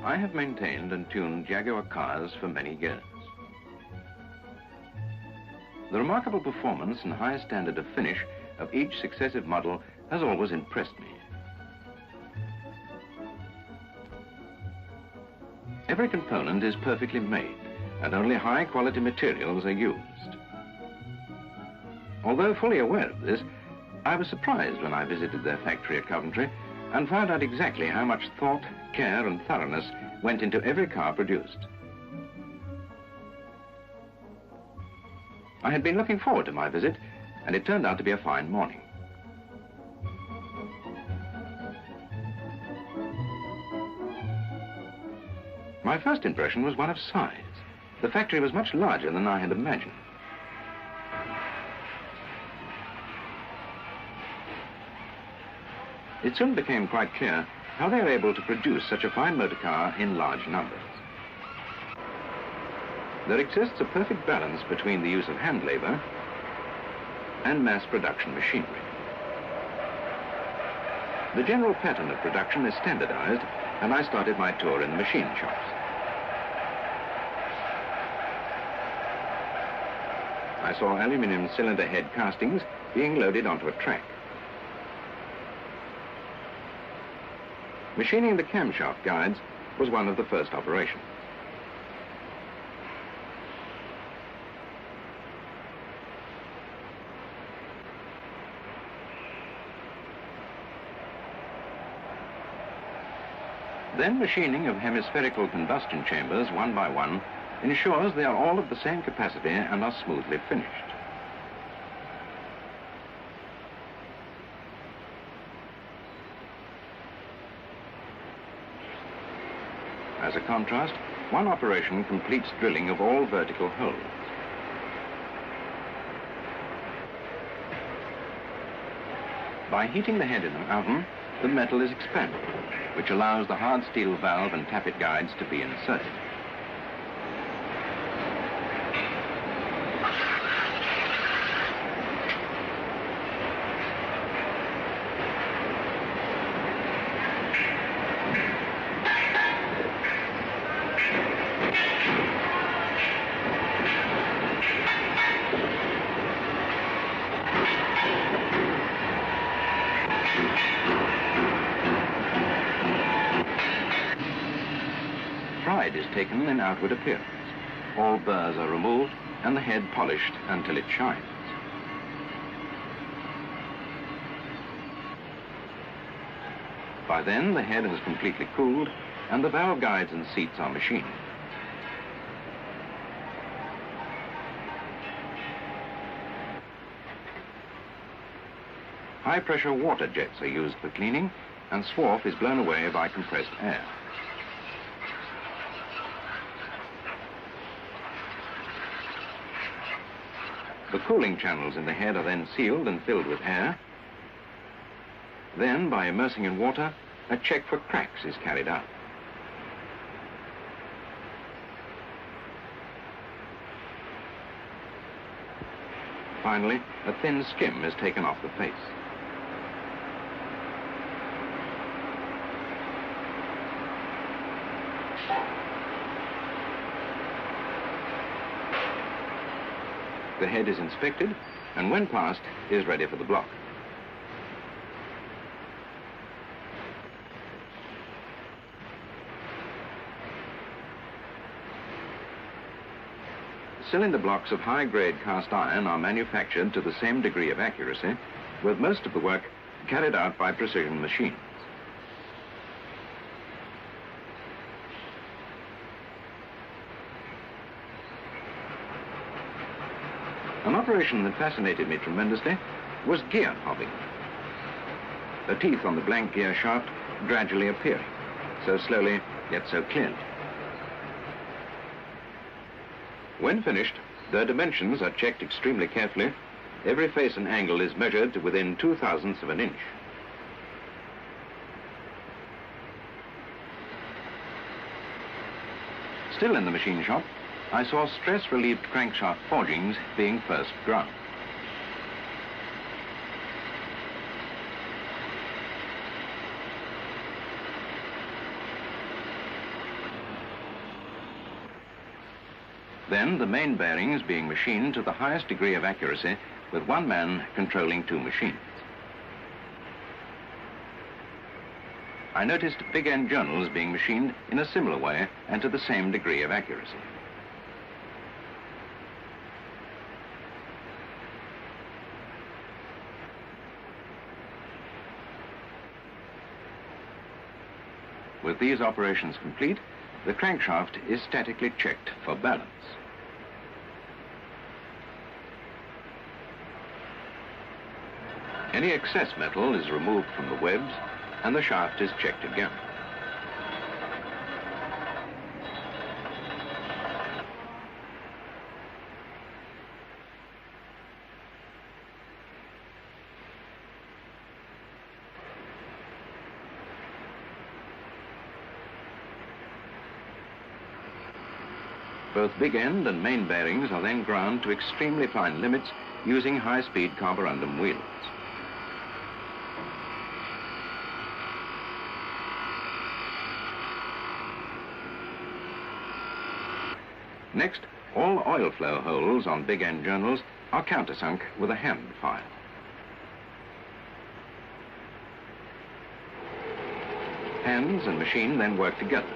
I have maintained and tuned Jaguar cars for many years. The remarkable performance and high standard of finish of each successive model has always impressed me. Every component is perfectly made, and only high-quality materials are used. Although fully aware of this, I was surprised when I visited their factory at Coventry and found out exactly how much thought, care and thoroughness went into every car produced. I had been looking forward to my visit, and it turned out to be a fine morning. My first impression was one of size. The factory was much larger than I had imagined. It soon became quite clear how they were able to produce such a fine motor car in large numbers. There exists a perfect balance between the use of hand labor and mass production machinery. The general pattern of production is standardized, and I started my tour in the machine shops. I saw aluminum cylinder head castings being loaded onto a track. Machining the camshaft guides was one of the first operations. Then machining of hemispherical combustion chambers one by one ensures they are all of the same capacity and are smoothly finished. As a contrast, one operation completes drilling of all vertical holes. By heating the head in an oven, the metal is expanded, which allows the hard steel valve and tappet guides to be inserted. Pride is taken in outward appearance. All burrs are removed and the head polished until it shines. By then, the head has completely cooled and the valve guides and seats are machined. High-pressure water jets are used for cleaning, and swarf is blown away by compressed air. The cooling channels in the head are then sealed and filled with air. Then, by immersing in water, a check for cracks is carried out. Finally, a thin skim is taken off the face. The head is inspected, and when passed, is ready for the block. Cylinder blocks of high-grade cast iron are manufactured to the same degree of accuracy, with most of the work carried out by precision machines. An operation that fascinated me tremendously was gear hobbing. The teeth on the blank gear shaft gradually appearing, so slowly yet so clearly. When finished, their dimensions are checked extremely carefully. Every face and angle is measured to within 0.02 of an inch. Still in the machine shop, I saw stress-relieved crankshaft forgings being first ground. Then the main bearings being machined to the highest degree of accuracy with one man controlling two machines. I noticed big end journals being machined in a similar way and to the same degree of accuracy. With these operations complete, the crankshaft is statically checked for balance. Any excess metal is removed from the webs and the shaft is checked again. Both big end and main bearings are then ground to extremely fine limits using high-speed carborundum wheels. Next, all oil flow holes on big end journals are countersunk with a hand file. Hands and machine then work together,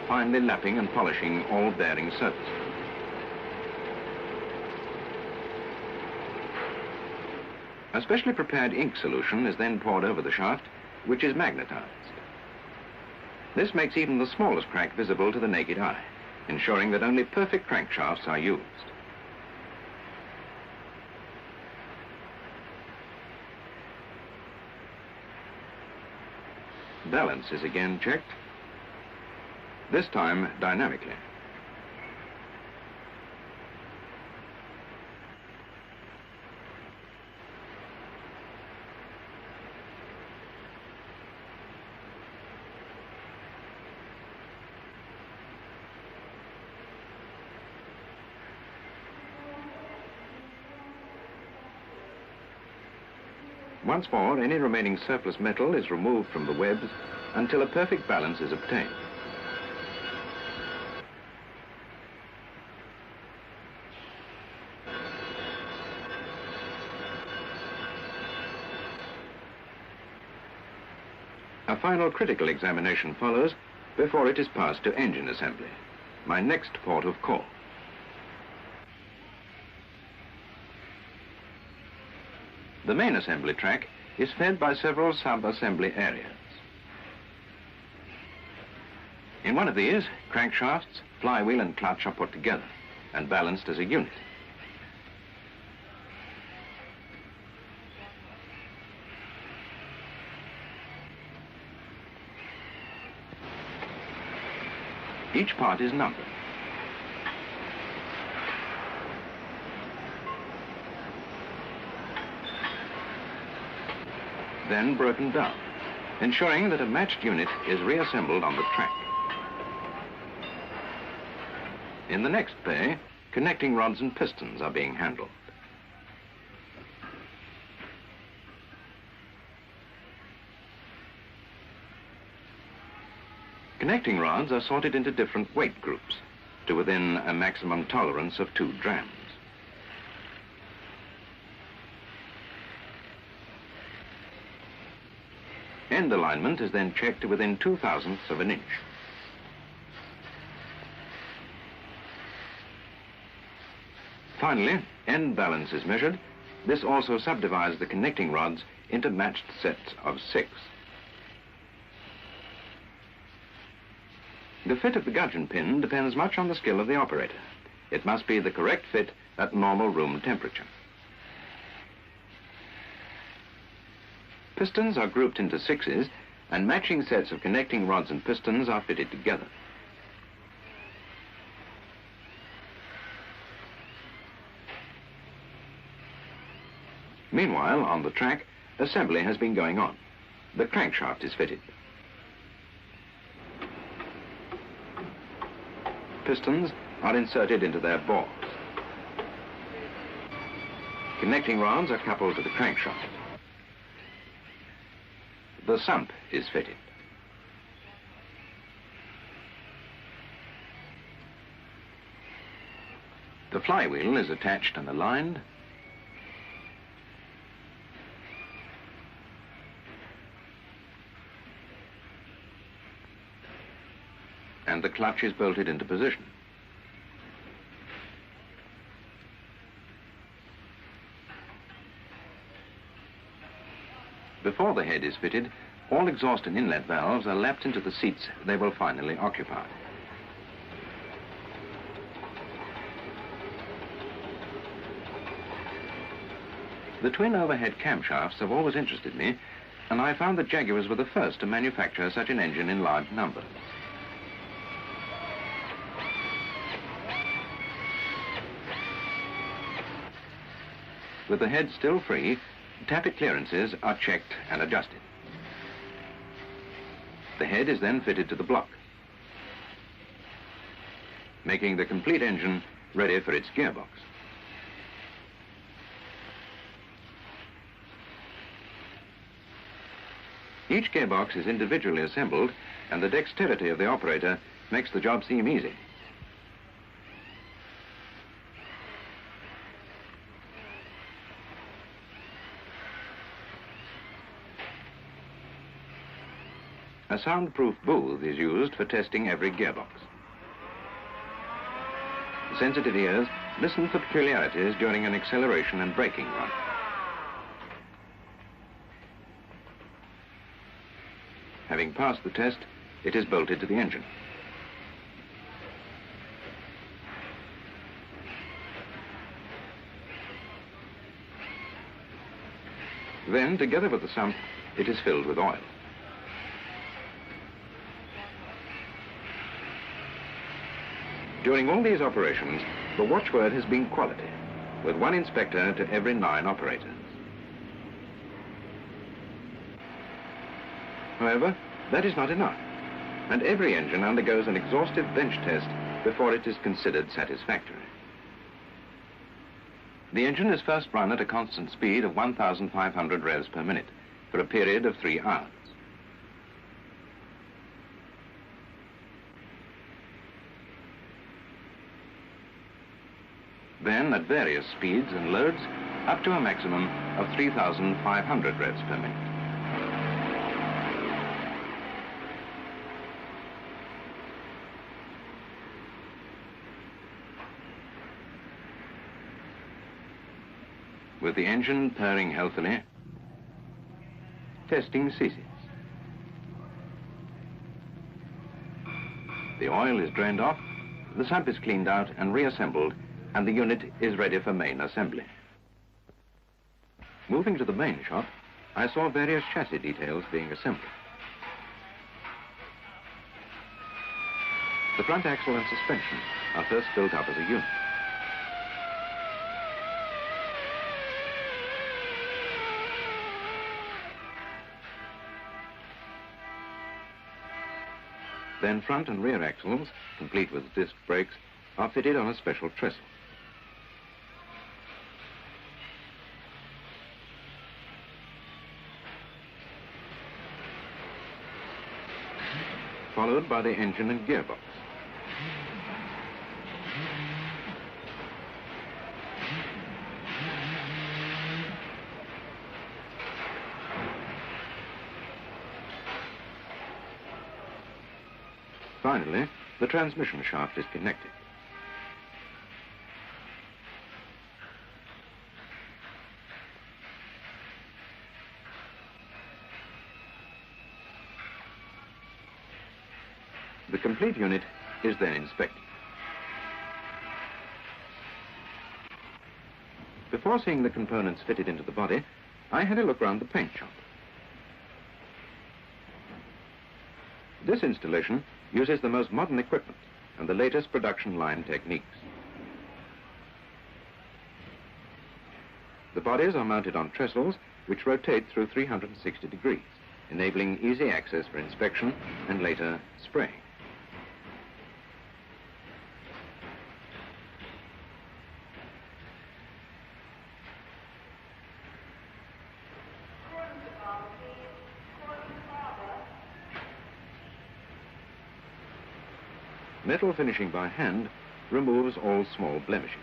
finely lapping and polishing all bearing surfaces. A specially prepared ink solution is then poured over the shaft, which is magnetized. This makes even the smallest crack visible to the naked eye, ensuring that only perfect crankshafts are used. Balance is again checked, this time dynamically. Once more, any remaining surplus metal is removed from the webs until a perfect balance is obtained. A final critical examination follows before it is passed to engine assembly, my next port of call. The main assembly track is fed by several sub-assembly areas. In one of these, crankshafts, flywheel and clutch are put together and balanced as a unit. Each part is numbered. Then broken down, ensuring that a matched unit is reassembled on the track. In the next bay, connecting rods and pistons are being handled. Connecting rods are sorted into different weight groups to within a maximum tolerance of 2 drams. End alignment is then checked to within 2/1000ths of an inch. Finally, end balance is measured. This also subdivides the connecting rods into matched sets of 6. The fit of the gudgeon pin depends much on the skill of the operator. It must be the correct fit at normal room temperature. Pistons are grouped into 6s, and matching sets of connecting rods and pistons are fitted together. Meanwhile, on the track, assembly has been going on. The crankshaft is fitted. Pistons are inserted into their bores. Connecting rods are coupled to the crankshaft. The sump is fitted. The flywheel is attached and aligned. And the clutch is bolted into position. Before the head is fitted, all exhaust and inlet valves are lapped into the seats they will finally occupy. The twin overhead camshafts have always interested me, and I found that Jaguars were the first to manufacture such an engine in large numbers. With the head still free, tappet clearances are checked and adjusted. The head is then fitted to the block, making the complete engine ready for its gearbox. Each gearbox is individually assembled, and the dexterity of the operator makes the job seem easy. A soundproof booth is used for testing every gearbox. Sensitive ears listen for peculiarities during an acceleration and braking run. Having passed the test, it is bolted to the engine. Then, together with the sump, it is filled with oil. During all these operations, the watchword has been quality, with one inspector to every 9 operators. However, that is not enough, and every engine undergoes an exhaustive bench test before it is considered satisfactory. The engine is first run at a constant speed of 1,500 revs per minute for a period of 3 hours. Then, at various speeds and loads, up to a maximum of 3,500 revs per minute. With the engine purring healthily, testing ceases. The oil is drained off, the sump is cleaned out and reassembled, and the unit is ready for main assembly. Moving to the main shop, I saw various chassis details being assembled. The front axle and suspension are first built up as a unit. Then front and rear axles, complete with disc brakes, are fitted on a special trestle. Followed by the engine and gearbox. Finally, the transmission shaft is connected. The complete unit is then inspected. Before seeing the components fitted into the body, I had a look round the paint shop. This installation uses the most modern equipment and the latest production line techniques. The bodies are mounted on trestles which rotate through 360 degrees, enabling easy access for inspection and later spraying. Metal finishing by hand removes all small blemishes.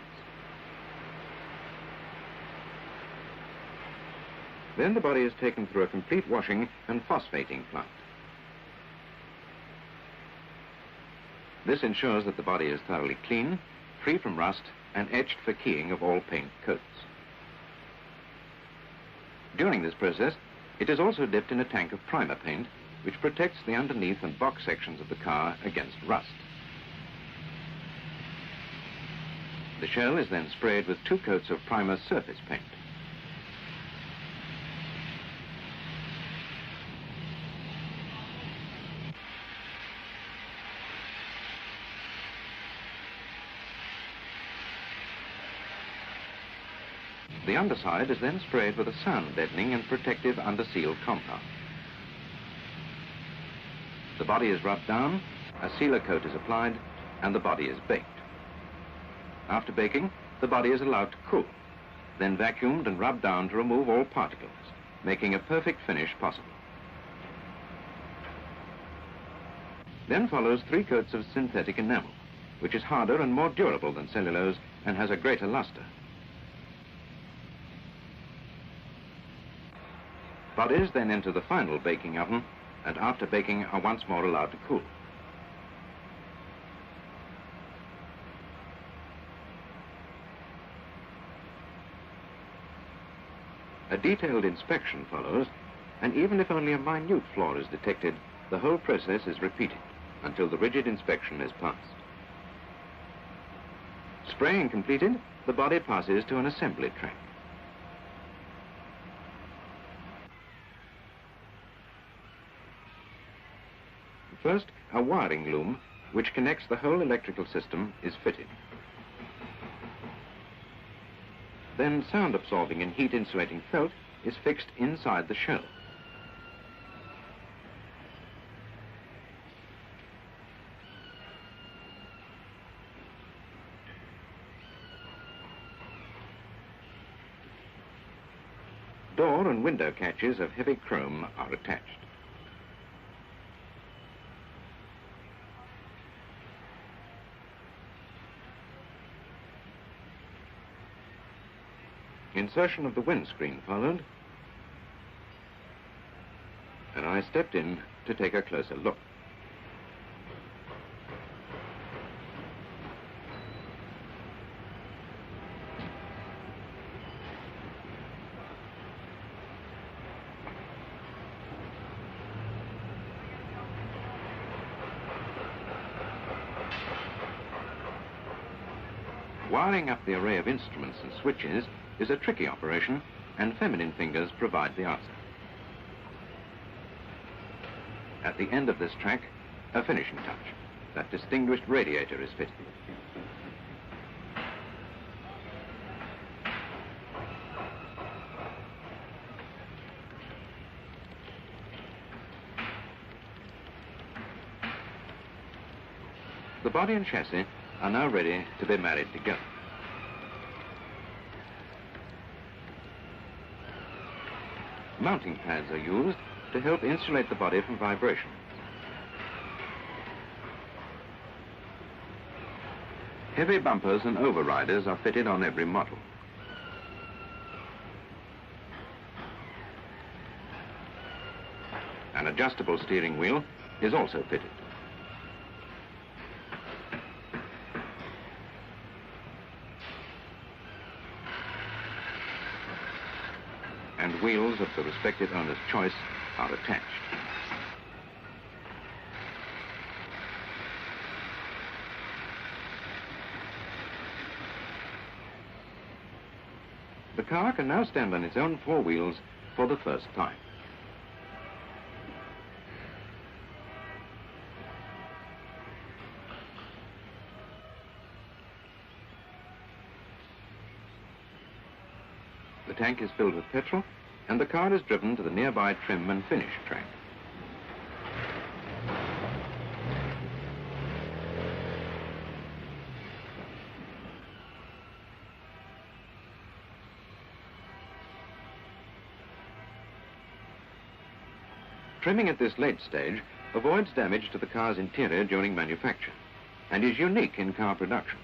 Then the body is taken through a complete washing and phosphating plant. This ensures that the body is thoroughly clean, free from rust, and etched for keying of all paint coats. During this process, it is also dipped in a tank of primer paint, which protects the underneath and box sections of the car against rust. The shell is then sprayed with 2 coats of primer surface paint. The underside is then sprayed with a sound deadening and protective under-seal compound. The body is rubbed down, a sealer coat is applied, and the body is baked. After baking, the body is allowed to cool, then vacuumed and rubbed down to remove all particles, making a perfect finish possible. Then follows 3 coats of synthetic enamel, which is harder and more durable than cellulose and has a greater luster. Bodies then enter the final baking oven, and after baking are once more allowed to cool. A detailed inspection follows, and even if only a minute flaw is detected, the whole process is repeated until the rigid inspection is passed. Spraying completed, the body passes to an assembly track. First, a wiring loom, which connects the whole electrical system, is fitted. Then sound-absorbing and heat-insulating felt is fixed inside the shell. Door and window catches of heavy chrome are attached. Insertion of the windscreen followed, and I stepped in to take a closer look. Wiring up the array of instruments and switches is a tricky operation, and feminine fingers provide the answer. At the end of this track, a finishing touch. That distinguished radiator is fitted. The body and chassis are now ready to be married together. Mounting pads are used to help insulate the body from vibration. Heavy bumpers and overriders are fitted on every model. An adjustable steering wheel is also fitted. And wheels of the respective owner's choice are attached. The car can now stand on its own 4 wheels for the first time. The tank is filled with petrol, and the car is driven to the nearby trim and finish track. Trimming at this late stage avoids damage to the car's interior during manufacture and is unique in car production.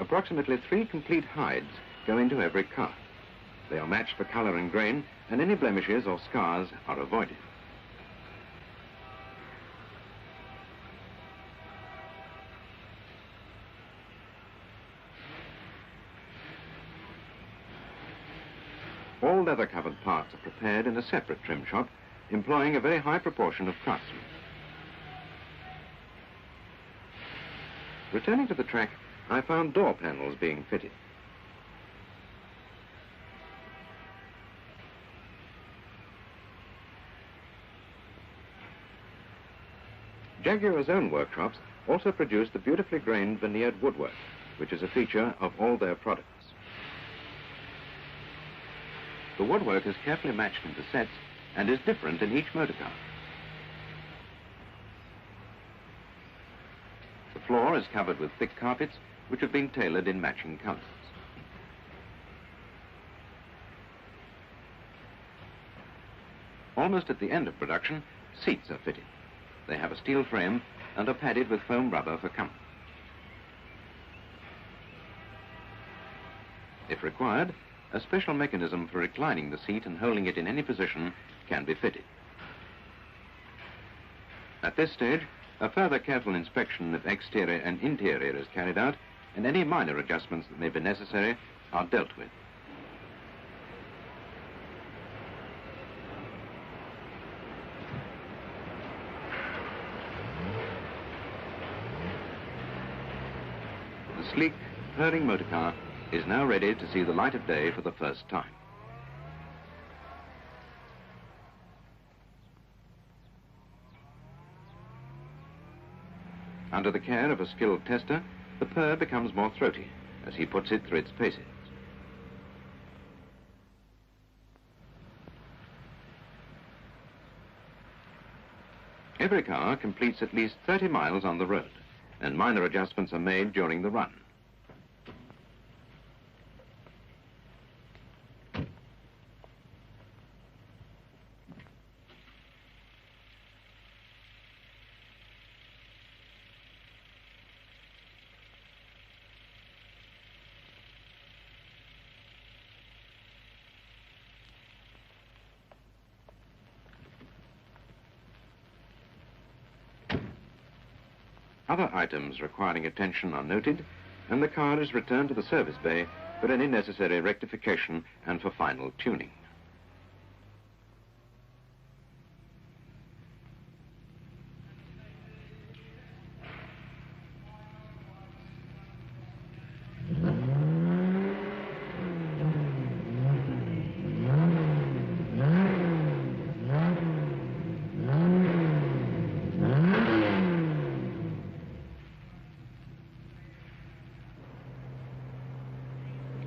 Approximately 3 complete hides go into every car. They are matched for color and grain, and any blemishes or scars are avoided. All leather-covered parts are prepared in a separate trim shop, employing a very high proportion of craftsmen. Returning to the track, I found door panels being fitted. Jaguar's own workshops also produce the beautifully grained veneered woodwork, which is a feature of all their products. The woodwork is carefully matched into sets and is different in each motor car. The floor is covered with thick carpets, which have been tailored in matching colors. Almost at the end of production, seats are fitted. They have a steel frame and are padded with foam rubber for comfort. If required, a special mechanism for reclining the seat and holding it in any position can be fitted. At this stage, a further careful inspection of exterior and interior is carried out, and any minor adjustments that may be necessary are dealt with. The sleek, purring motor car is now ready to see the light of day for the first time. Under the care of a skilled tester, the purr becomes more throaty as he puts it through its paces. Every car completes at least 30 miles on the road, and minor adjustments are made during the run. Other items requiring attention are noted, and the car is returned to the service bay for any necessary rectification and for final tuning.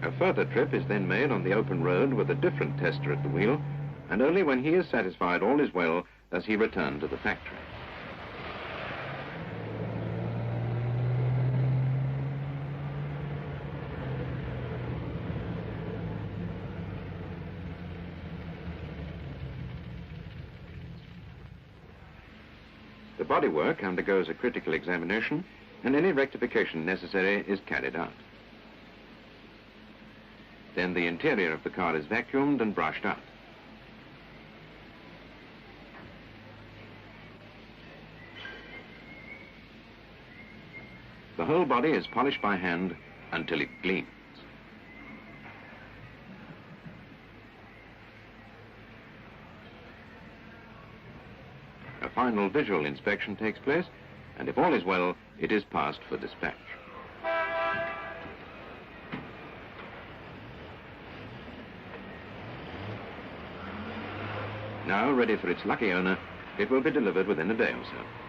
A further trip is then made on the open road with a different tester at the wheel, and only when he is satisfied all is well does he return to the factory. The bodywork undergoes a critical examination, and any rectification necessary is carried out. Then the interior of the car is vacuumed and brushed out. The whole body is polished by hand until it gleams. A final visual inspection takes place, and if all is well, it is passed for dispatch. Now ready for its lucky owner, it will be delivered within a day or so.